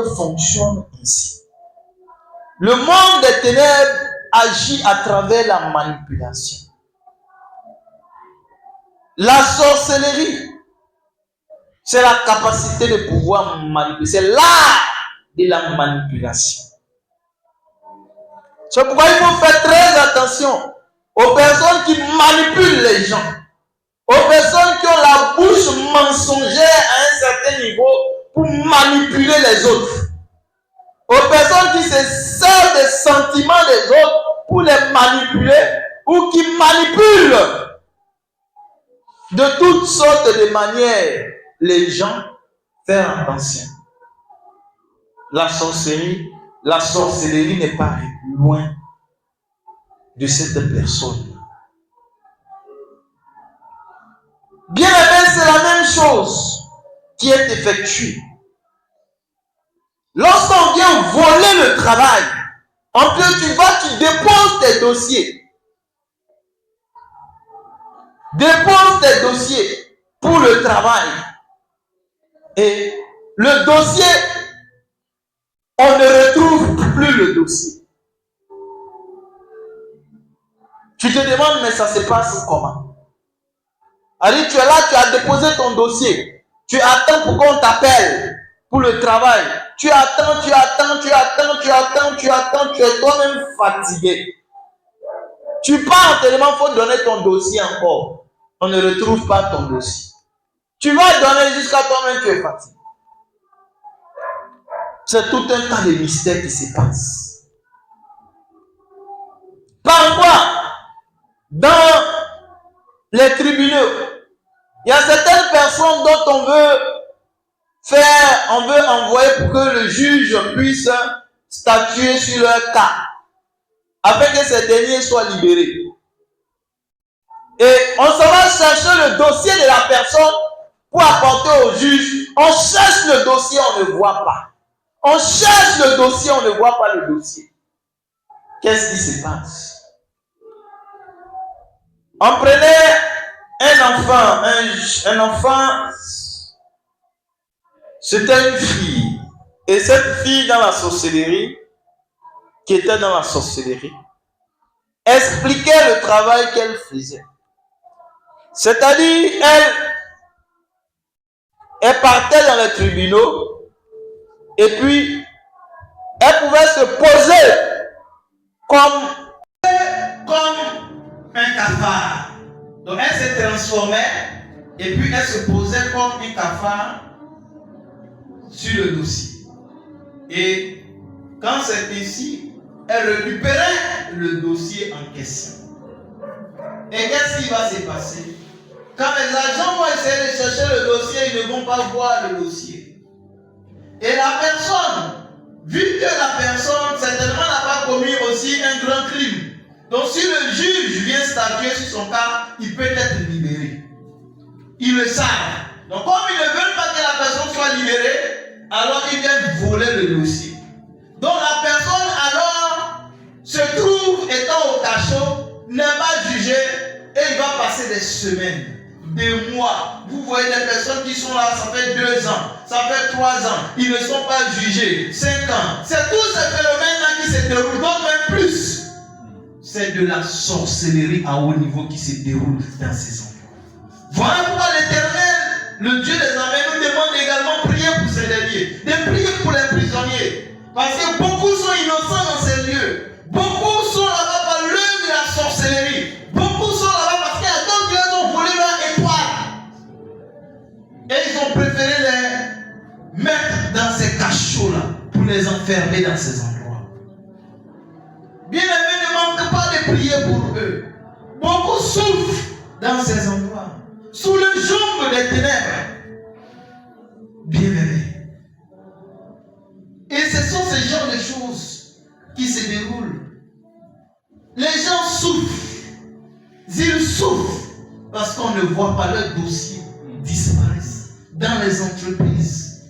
fonctionne ainsi. Le monde des ténèbres agit à travers la manipulation. La sorcellerie, c'est la capacité de pouvoir manipuler. C'est l'art de la manipulation. C'est pourquoi il faut faire très attention aux personnes qui manipulent les gens, aux personnes qui ont la bouche mensongère à un certain niveau pour manipuler les autres, aux personnes qui se servent des sentiments des autres pour les manipuler ou qui manipulent de toutes sortes de manières les gens. Faire attention. La sorcellerie n'est pas loin de cette personne. Bien aimé, c'est la même chose qui est effectuée. Lorsqu'on vient voler le travail, en plus tu déposes tes dossiers. Dépose tes dossiers pour le travail. Et le dossier, on ne retrouve plus le dossier. Tu te demandes, mais ça se passe comment? Allez, tu es là, tu as déposé ton dossier. Tu attends pour qu'on t'appelle pour le travail. Tu attends, tu es toi-même fatigué. Tu pars tellement, il faut donner ton dossier encore. On ne retrouve pas ton dossier. Tu vas donner jusqu'à toi-même, tu es fatigué. C'est tout un tas de mystères qui se passe. Parfois, dans les tribunaux, il y a certaines personnes dont on veut envoyer pour que le juge puisse statuer sur leur cas, afin que ces derniers soient libérés. Et on s'en va chercher le dossier de la personne pour apporter au juge. On cherche le dossier, on ne voit pas. On cherche le dossier, on ne voit pas le dossier. Qu'est-ce qui se passe? On prenait un enfant, c'était une fille. Et cette fille dans la sorcellerie, qui était dans la sorcellerie, expliquait le travail qu'elle faisait. C'est-à-dire, elle partait dans les tribunaux et puis elle pouvait se poser comme un cafard. Donc elle se transformait et puis elle se posait comme un cafard sur le dossier. Et quand c'est ici, elle récupérait le dossier en question. Et qu'est-ce qui va se passer? Quand les agents vont essayer de chercher le dossier, ils ne vont pas voir le dossier. Et la personne, vu que la personne certainement n'a pas commis aussi un grand crime, donc si le juge vient statuer sur son cas, il peut être libéré. Ils le savent. Donc comme ils ne veulent pas que la personne soit libérée, alors ils viennent voler le dossier. Donc la personne alors se trouve étant au cachot, n'est pas jugée et il va passer des semaines, des mois. Vous voyez des personnes qui sont là, ça fait 2 ans, ça fait 3 ans, ils ne sont pas jugés, 5 ans. C'est tous ces phénomènes-là qui se déroulent, donc même plus. C'est de la sorcellerie à haut niveau qui se déroule dans ces endroits. Voilà pourquoi l'Éternel, le Dieu des armées, nous demande également de prier pour ces derniers, de prier pour les prisonniers. Parce que beaucoup sont innocents dans ces lieux. Beaucoup sont là-bas par l'œuvre de la sorcellerie. Beaucoup sont là-bas parce qu'il y a d'autres qui leur ont volé leur étoile. Et ils ont préféré les mettre dans ces cachots-là pour les enfermer dans ces endroits. Bien aimé, ne manque pas de prier pour eux. Beaucoup souffrent dans ces endroits, sous le joug des ténèbres. Bien aimé. Et ce sont ces genres de choses qui se déroulent. Les gens souffrent. Ils souffrent parce qu'on ne voit pas leur dossier disparaître dans les entreprises.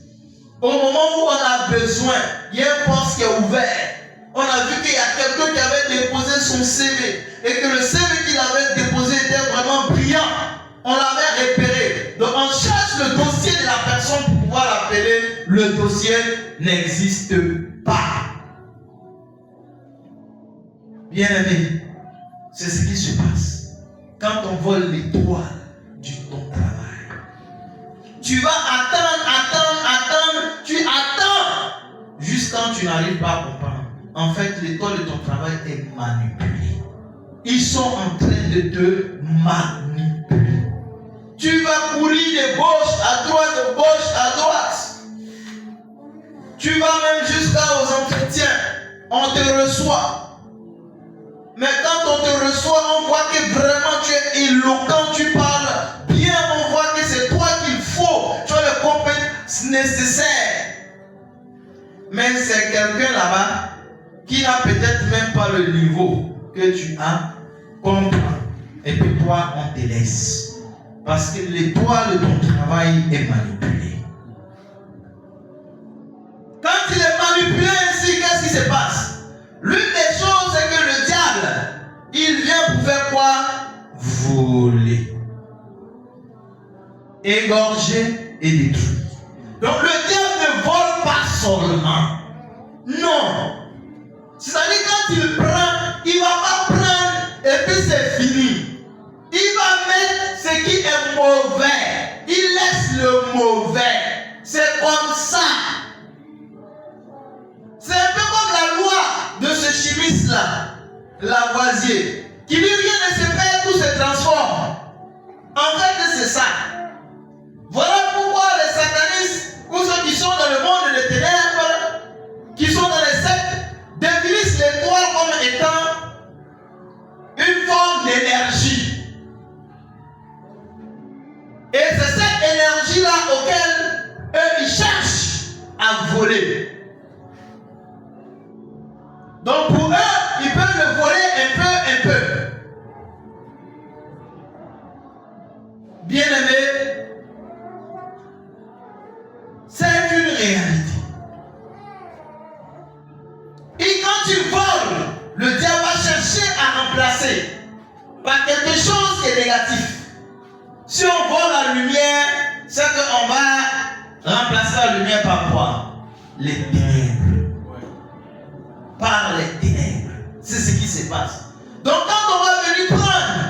Au moment où on a besoin, il y a un poste qui est ouvert. On a vu qu'il y a quelqu'un qui avait déposé son CV et que le CV qu'il avait déposé était vraiment brillant. On l'avait repéré. Donc on cherche le dossier de la personne pour pouvoir l'appeler le dossier n'existe pas. Bien-aimé, c'est ce qui se passe quand on vole l'étoile de ton travail. Tu vas attendre, tu attends jusqu'à quand tu n'arrives pas à comprendre. En fait, l'étoile de ton travail est manipulée. Ils sont en train de te manipuler. Tu vas courir de gauche à droite, de gauche à droite. Tu vas même jusqu'aux entretiens. On te reçoit. Mais quand on te reçoit, on voit que vraiment tu es éloquent, tu parles bien, on voit que c'est toi qu'il faut. Tu as les compétences nécessaires. Mais c'est quelqu'un là-bas qui n'a peut-être même pas le niveau que tu as, comprends. Et puis toi, on te laisse. Parce que l'étoile de ton travail est manipulée. Quand il est manipulé ainsi, qu'est-ce qui se passe? L'une des choses, c'est que le diable, il vient pour faire quoi? Voler, égorger et détruire. Donc le diable ne vole pas seulement. Non. C'est-à-dire quand il prend, il ne va pas prendre et puis c'est fini. Il va mettre ce qui est mauvais. Il laisse le mauvais. C'est comme ça. C'est un peu comme la loi de ce chimiste-là, Lavoisier, qui dit rien ne se perd, tout se transforme. En fait, c'est ça. Voilà pourquoi les satanistes, ou ceux qui sont dans le monde des ténèbres, qui sont dans les sectes, définissent l'étoile comme étant une forme d'énergie. Et c'est cette énergie-là auquel eux, ils cherchent à voler. Donc pour eux, ils peuvent le voler un peu. Bien-aimé, c'est une réalité. Et quand tu voles, le diable va chercher à remplacer par quelque chose qui est négatif. Si on vole la lumière, c'est qu'on va remplacer la lumière par quoi? Les ténèbres. Par les ténèbres. C'est ce qui se passe. Donc quand on va venir prendre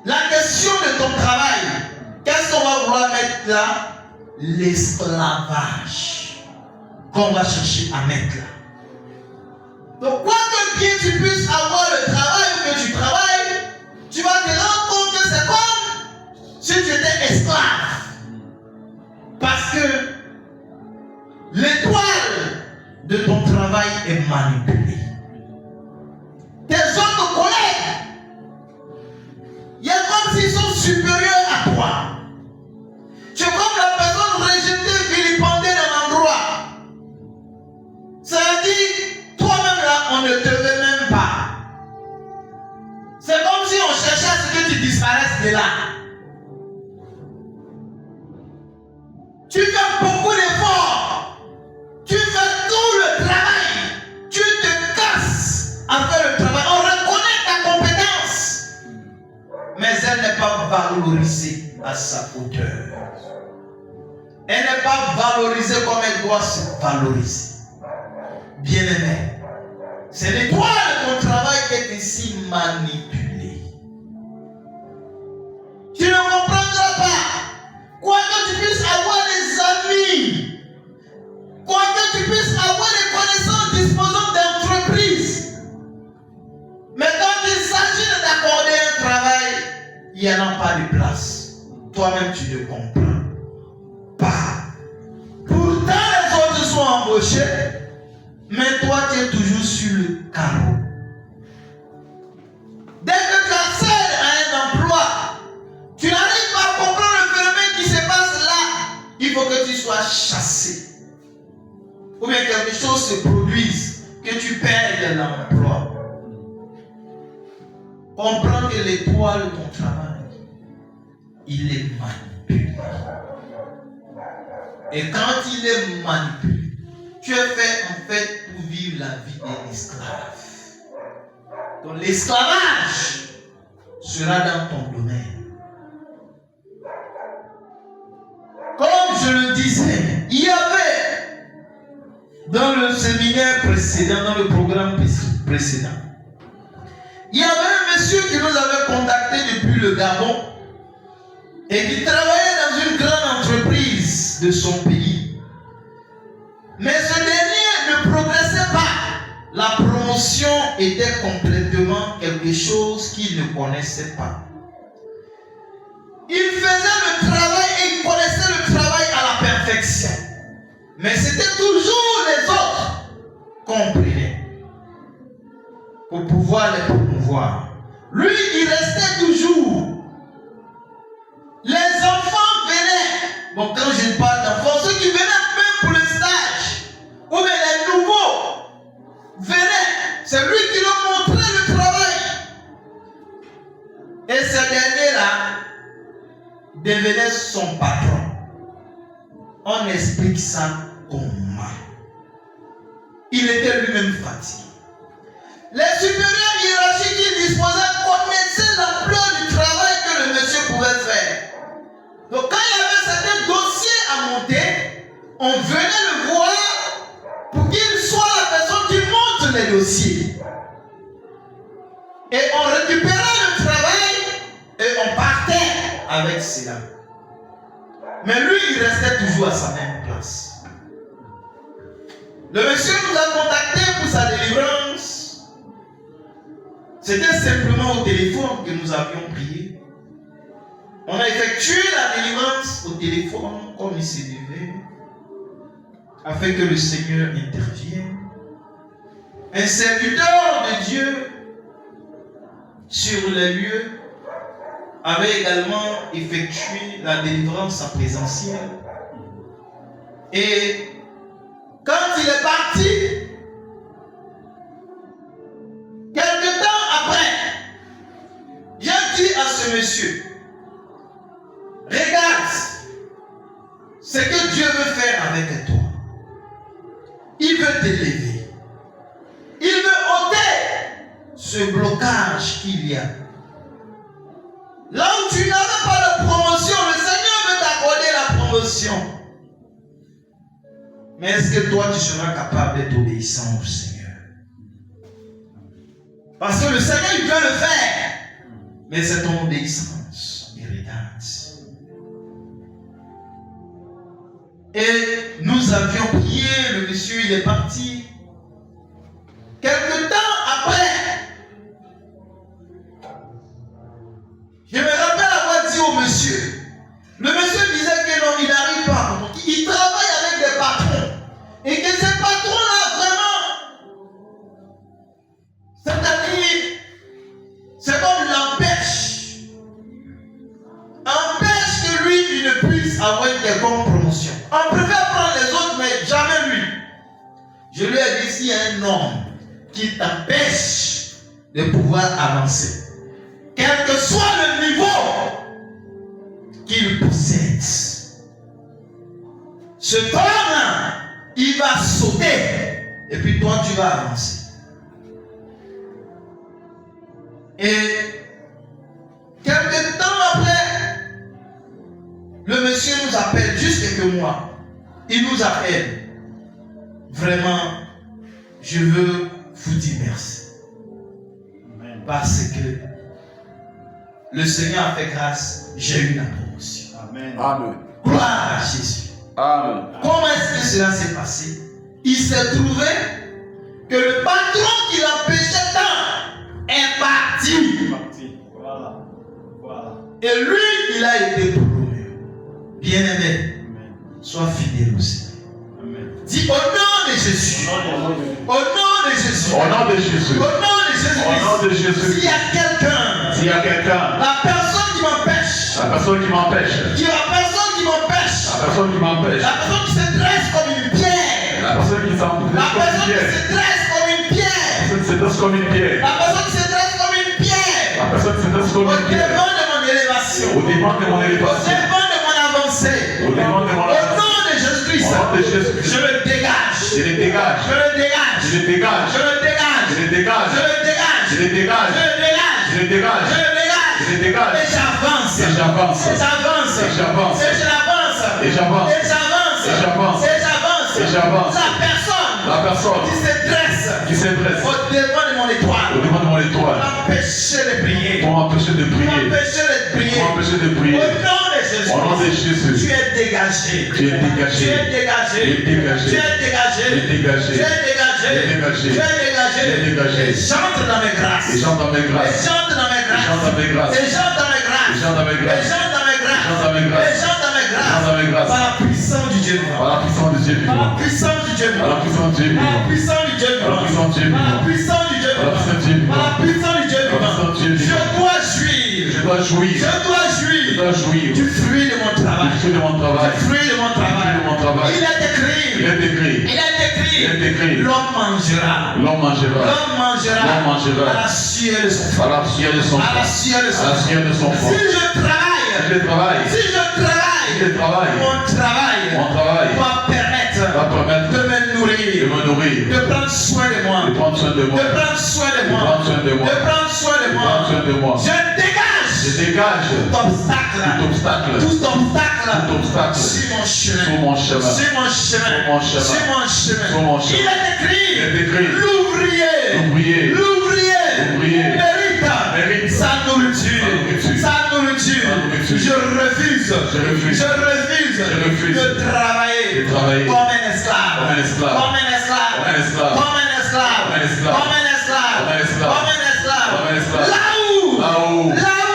la question de ton travail, qu'est-ce qu'on va vouloir mettre là? L'esclavage qu'on va chercher à mettre là. Donc quoi que bien tu puisses avoir le travail ou que tu travailles, tu vas te rendre compte que c'est comme si tu étais esclave. Parce que l'étoile de ton travail est manipulé. Tes autres collègues, il y a comme s'ils sont supérieurs à toi. Tu es comme la personne rejetée, vilipendée dans l'endroit. Ça veut dire, toi-même là, on ne te veut même pas. C'est comme si on cherchait à ce que tu disparaisses de là. Tu fais beaucoup d'efforts. Tu fais tout le travail. Tu te casses à faire le travail. On reconnaît ta compétence. Mais elle n'est pas valorisée à sa hauteur. Elle n'est pas valorisée comme elle doit se valoriser. Bien-aimé, c'est l'étoile de ton travail qui est ici manipulée. Tu ne comprendras pas. Quoi que tu puisses avoir des amis, quoi que tu puisses avoir des connaissances disposant d'entreprises, mais quand il s'agit de t'accorder un travail, il n'y en a pas de place. Toi-même, tu ne comprends pas. Pourtant, les autres sont embauchés, mais toi, tu es toujours sur le carreau. Dès que tu accèdes à un emploi, tu n'arrives pas à comprendre le phénomène qui se passe là. Il faut que tu sois chassé. Ou bien quelque chose se produise, que tu perdes l'emploi. Comprends que l'étoile de ton travail, il est manipulé. Et quand il est manipulé, tu es fait en fait pour vivre la vie d'un esclave. Donc l'esclavage sera dans ton domaine. Comme je le disais, Il y avait dans le séminaire précédent, dans le programme précédent, il y avait un monsieur qui nous avait contacté depuis le Gabon et qui travaillait dans une grande entreprise de son pays. Mais ce dernier ne progressait pas. La promotion était complètement quelque chose qu'il ne connaissait pas. Il faisait le travail et il connaissait le travail à la perfection. Mais c'était toujours les autres qu'on prenait pour pouvoir les promouvoir. Lui, il restait toujours. Les enfants venaient. Bon, quand je parle d'enfants, ceux qui venaient même pour le stage, ou bien les nouveaux venaient. C'est lui qui leur montrait le travail. Et ce dernier-là devenait son patron. On explique ça comment. Il était lui-même fatigué. Les supérieurs hiérarchiques qui disposaient connaissaient l'ampleur du travail que le monsieur pouvait faire. Donc quand il y avait certains dossiers à monter, on venait le voir pour qu'il soit la personne qui monte les dossiers. Et on récupérait le travail et on partait avec cela. Mais lui, il restait toujours à sa même place. Le monsieur nous a contactés pour sa délivrance. C'était simplement au téléphone que nous avions prié. On a effectué la délivrance au téléphone comme il se devait, afin que le Seigneur intervienne. Un serviteur de Dieu sur les lieux avait également effectué la délivrance en présentiel. Et quand il est parti, quelque temps après, j'ai dit à ce monsieur, regarde ce que Dieu veut faire avec toi. Il veut t'élever. Il veut ôter ce blocage qu'il y a. Là où tu n'avais pas de promotion, le Seigneur veut t'accorder la promotion. Mais est-ce que toi tu seras capable d'être obéissant au Seigneur? Parce que le Seigneur il veut le faire. Mais c'est ton obéissance. Il regarde. Et nous avions prié, le monsieur il est parti. Quelque temps après, je me rappelle avoir dit au monsieur, le monsieur disait que non, il n'arrive pas. Il travaille avec des patrons. Et que ces patrons-là, vraiment, c'est-à-dire, c'est comme l'empêche. Empêche que lui, il ne puisse avoir une quelconque promotion. On préfère prendre les autres, mais jamais lui. Je lui ai dit, s'il y a un homme qui t'empêche de pouvoir avancer, quel que soit le niveau qu'il possède, ce homme, il va sauter et puis toi tu vas avancer. Et quelques temps après, le monsieur nous appelle, juste quelques mois, il nous appelle. Vraiment, je veux vous dire merci. Parce que le Seigneur a fait grâce, j'ai eu la promotion. Amen. Amen. Gloire à Jésus. Amen. Comment est-ce que cela s'est passé? Il s'est trouvé que le patron qui l'empêchait tant est parti. Voilà. Et lui, il a été promu. Bien-aimé, sois fidèle au Seigneur. Dis au nom de Jésus. Au nom de Jésus. Au nom de Jésus. Au nom de Jésus. Au nom de Jésus. S'il y a quelqu'un. S'il y a quelqu'un. La personne qui m'empêche. La personne qui m'empêche. La personne qui m'empêche. La personne qui m'empêche. La personne qui se dresse comme une pierre. La personne qui La personne qui se dresse comme une pierre. La personne qui se dresse comme une pierre. La personne qui se dresse comme une pierre. La personne qui se dresse comme une pierre. Au devant de mon élévation. Au devant de mon élévation. Au devant de mon avancée. Au devant de mon avancée. Au nom de Jésus-Christ. Au nom de Jésus-Christ. Je le dégage. Je le dégage. Je le dégage. Je le dégage. Je le dégage. Je le dégage. Je le dégage. Je le dégage. Je le dégage. Je le dégage. Je le dégage. Je le dégage. Et j'avance. Et j'avance. Et j'avance. Et j'avance. Et j'avance. Et j'avance. Et j'avance. Et j'avance. Et j'avance. Et j'avance. La La personne qui se dresse au devant de mon étoile devant de mon pour étoile m'empêcher de prier. pour m'empêcher de Pour prier. m'empêcher de prier. Pour m'empêcher de Au prier. nom de Jésus. Au nom de Jésus. Tu es dégagé. Tu es dégagé. Tu es dégagé. Tu es dégagé. Tu es dégagé. Tu es dégagé. Tu es dégagé. Tu es dégagé. Tu es dégagé. Tu es dégagé. Et j'entre dans mes grâces. Et j'entre dans mes Et grâces. j'entre dans mes grâces. Et j'entre dans mes grâces. Et j'entre dans mes grâces. Et j'entre dans mes grâces. Et j'entre dans mes grâces. Et j'entre dans mes grâces. Et j'entre dans mes grâces. Et j'entre dans mes grâces. Par la puissance du Dieu vivant. Par la puissance de Dieu Par la vivant. puissance du Dieu Par la vivant. puissance de Dieu Par la vivant. puissance du Dieu Par la vivant. puissance de Dieu Par la vivant. puissance du Dieu Par la vivant. puissance de Dieu Par la vivant. puissance du Dieu Par la vivant. puissance de Dieu Je vivant. dois jouir. Je dois jouir. Je dois jouir. Je dois jouir. Du fruit de mon travail. Du fruit de mon travail. Du fruit de mon travail. Du fruit de mon travail. Il est écrit. Il est écrit. Il est écrit. Il est écrit. L'homme mangera. L'homme mangera. L'homme mangera. L'homme mangera. À la sueur de son À front. la sueur de son À la front. sueur de À son la front. sueur de son front. Si je travaille. Si je travaille. Si je travaille. Si je travaille. Mon travail. Mon travail va permettre. va permettre de me de nourrir. me nourrir. De prendre soin de moi. De prendre soin de moi. De prendre soin de moi. De prendre soin de moi. De prendre soin de De moi. prendre soin de moi. Je dégage. Je dégage Tout obstacle. tout obstacle. Tout obstacle. Tout obstacle. Sur mon chemin. Sur mon chemin. Sur mon chemin. Sur mon chemin. Sur mon chemin. Sur mon chemin. Il est écrit. Il est écrit. L'ouvrier. L'ouvrier. L'ouvrier. L'ouvrier. Mérite sa nourriture. Sa nourriture. Je refuse. Je refuse. Je refuse. Je refuse. De travailler. De travailler. Comme un esclave. Comme un esclave. Comme un esclave. Comme un esclave. Comme un esclave. Comme un esclave. Comme un esclave. Comme un esclave. Comme un esclave. Comme un esclave. Là où. Là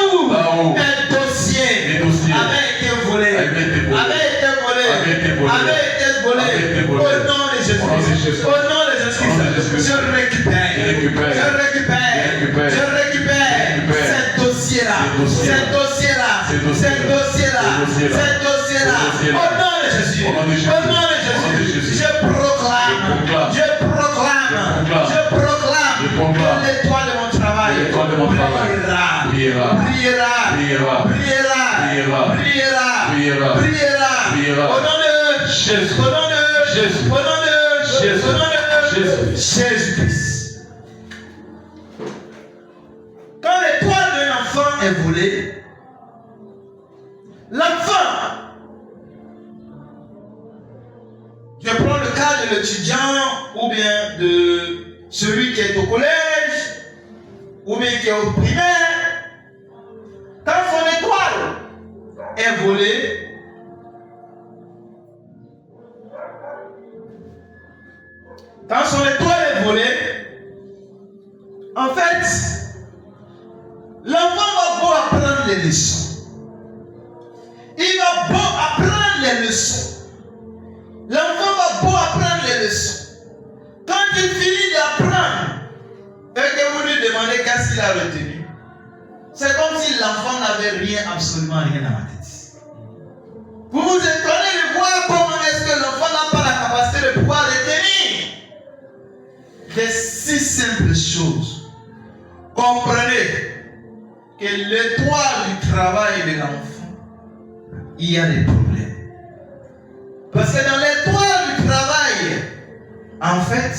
où. Là où. Mes Mes dossiers avaient été volés. avaient été volés. Avaient été volés. Avaient été volés. Avaient été volés. Avaient été volés. Au nom de Jésus. Au nom de Jésus. Au nom de Jésus. Au nom de Jésus. Je récupère. Je récupère. Je récupère. Je récupère. Je récupère. Je récupère. Ce dossier-là. Ce dossier-là. Ce dossier-là. Ce Ce dossier-là. dossier-là. Ce dossier-là. Ce dossier-là. Ce dossier-là. Au nom de Jésus. Au nom de Jésus. Au nom de Au nom de Jésus. Jésus. Je proclame. Je proclame. Je proclame. Je proclame. Que l'étoile de mon travail. L'étoile de mon travail. Priera. Priera. Priera. Priera. Priera. Priera. Priera. Priera. Priera. Priera. Au nom de Jésus. Au nom de Jésus. Au nom de Jésus. Au nom de Jésus. Jésus-Christ. Quand l'étoile d'un enfant est volée, l'enfant, je prends le cas de l'étudiant ou bien de celui qui est au collège ou bien qui est au primaire, quand son étoile est volée, quand son étoile est volée, en fait, l'enfant va beau apprendre les leçons. Il va beau apprendre les leçons. L'enfant va beau apprendre les leçons. Quand il finit d'apprendre, et que vous lui demandez qu'est-ce qu'il a retenu, c'est comme si l'enfant n'avait rien, absolument rien dans la tête. Vous vous étonnez de voir comment est-ce que l'enfant n'a pas la capacité de pouvoir retenir des si simples choses. Comprenez que l'étoile du travail de l'enfant, il y a des problèmes. Parce que dans l'étoile du travail, en fait,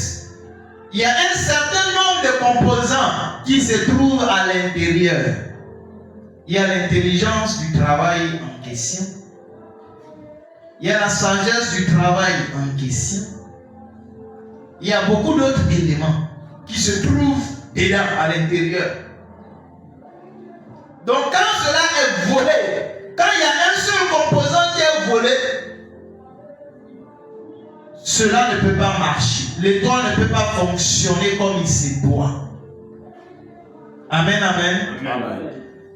il y a un certain nombre de composants qui se trouvent à l'intérieur. Il y a l'intelligence du travail en question. Il y a la sagesse du travail en question. Il y a beaucoup d'autres éléments qui se trouvent dedans à l'intérieur. Donc quand cela est volé, quand il y a un seul composant qui est volé, cela ne peut pas marcher. L'étoile ne peut pas fonctionner comme il se doit. Amen, amen. Amen.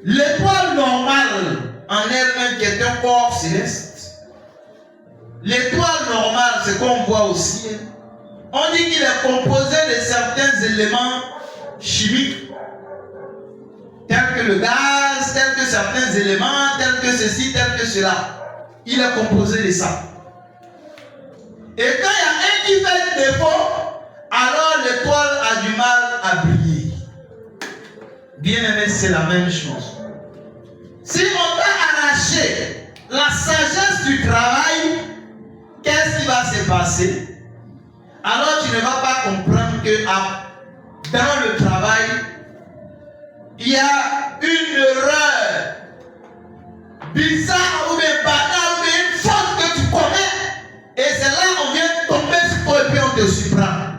L'étoile normale en elle-même qui est un corps céleste, l'étoile normale, c'est qu'on voit au ciel, on dit qu'il est composé de certains éléments chimiques, tels que le gaz, tels que certains éléments, tels que ceci, tels que cela. Il est composé de ça. Et quand il y a un qui fait défaut, alors l'étoile a du mal à briller. Bien aimé, c'est la même chose. Si on t'a arraché la sagesse du travail, qu'est-ce qui va se passer? Alors tu ne vas pas comprendre que dans le travail, il y a une erreur bizarre ou bien banale ou bien une faute que tu commets te surprend.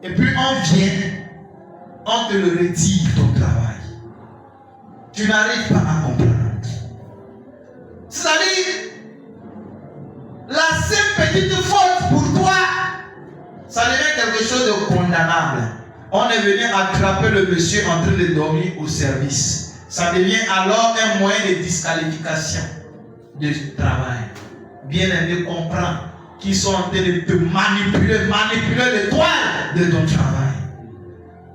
Et puis on vient, on te le retire ton travail. Tu n'arrives pas à comprendre. C'est-à-dire, la simple petite faute pour toi, ça devient quelque chose de condamnable. On est venu attraper le monsieur en train de dormir au service. Ça devient alors un moyen de disqualification du travail. Bien-aimé, comprends qu'ils sont en train de te manipuler l'étoile de ton travail.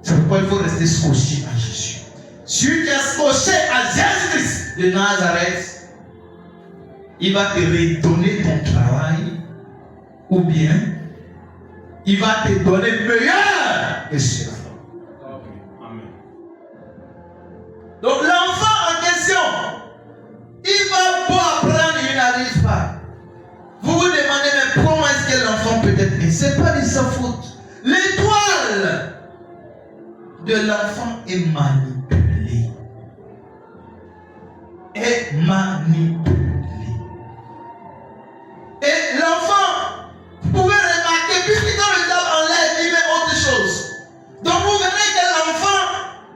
C'est pourquoi il faut rester scotché à Jésus. Si tu es scotché à Jésus-Christ de Nazareth, il va te redonner ton travail, ou bien il va te donner meilleur que cela. Donc l'enfant en question, il va beau apprendre, il n'arrive pas. Vous vous demandez mais comment est-ce que l'enfant peut être né? Ce n'est pas de sa faute. L'étoile de l'enfant est manipulée. Est manipulée. Et l'enfant, vous pouvez remarquer, puisque quand le diable enlève, il met autre chose. Donc vous verrez que l'enfant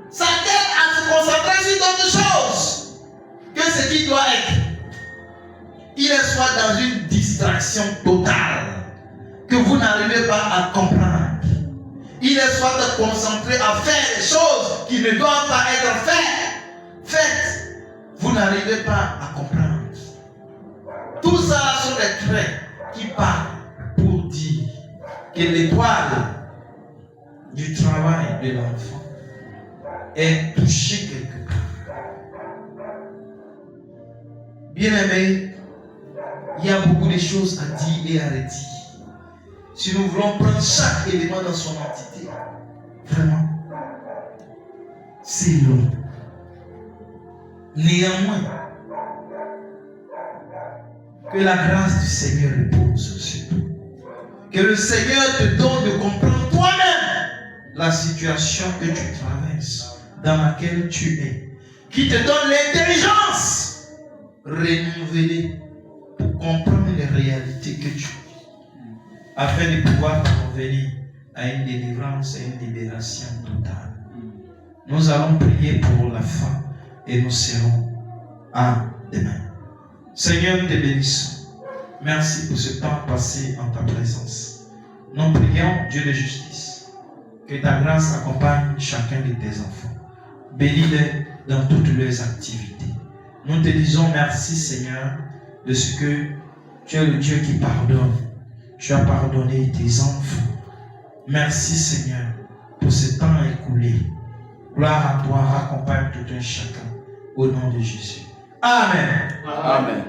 s'attelle à se concentrer sur d'autres choses que ce qu'il doit être. Il est soit dans une distraction totale que vous n'arrivez pas à comprendre. Il est soit concentré à faire des choses qui ne doivent pas être faites. Vous n'arrivez pas à comprendre. Tout ça sont des traits qui parlent pour dire que l'étoile du travail de l'enfant est touchée quelque part. Bien-aimé, il y a beaucoup de choses à dire et à redire. Si nous voulons prendre chaque élément dans son entité, vraiment, c'est long. Néanmoins, que la grâce du Seigneur repose sur toi. Que le Seigneur te donne de comprendre toi-même la situation que tu traverses, dans laquelle tu es. Qui te donne l'intelligence renouvelée pour comprendre les réalités que tu vis, afin de pouvoir parvenir à une délivrance et une libération totale. Nous allons prier pour la fin et nous serons à demain. Seigneur, nous te bénissons. Merci pour ce temps passé en ta présence. Nous prions, Dieu de justice, que ta grâce accompagne chacun de tes enfants. Bénis-les dans toutes leurs activités. Nous te disons merci, Seigneur, de ce que tu es le Dieu qui pardonne. Tu as pardonné tes enfants. Merci, Seigneur, pour ce temps écoulé. Gloire à toi, accompagne tout un chacun. Au nom de Jésus. Amen. Amen.